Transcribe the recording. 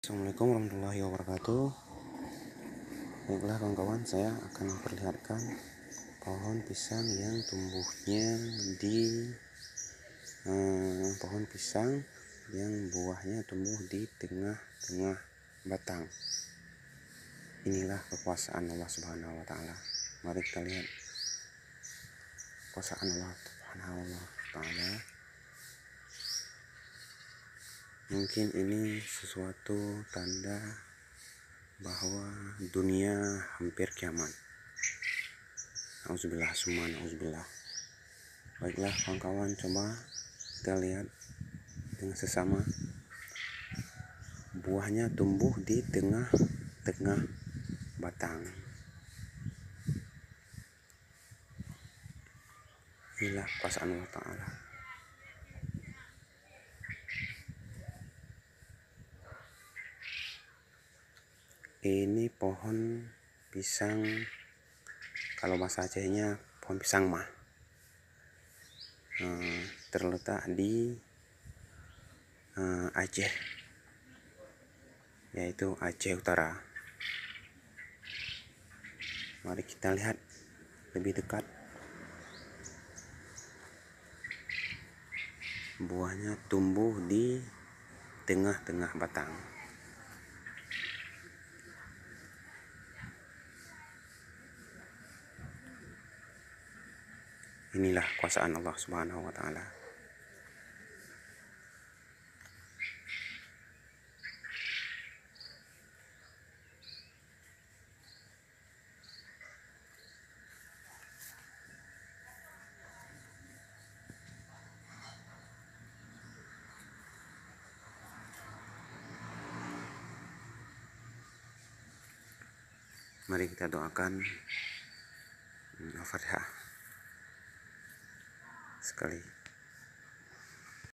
Assalamualaikum warahmatullahi wabarakatuh. Baiklah kawan-kawan, saya akan memperlihatkan pohon pisang yang tumbuhnya di pohon pisang yang buahnya tumbuh di tengah-tengah batang. Inilah kekuasaan Allah Subhanahu wa taala. Mari kita lihat kekuasaan Allah Subhanahu wa taala. Mungkin ini sesuatu tanda bahwa dunia hampir kiamat. Auzubillah summa auzubillah. Baiklah kawan-kawan, coba kita lihat dengan sesama. Buahnya tumbuh di tengah-tengah batang. Inilah kekuasaan Allah Ta'ala. Ini pohon pisang, kalau bahasa Acehnya pohon pisang mah, terletak di Aceh, yaitu Aceh Utara. Mari kita lihat lebih dekat. Buahnya tumbuh di tengah-tengah batang. Inilah kuasaan Allah Subhanahu wa taala. Mari kita doakan Al-Fatihah sekali.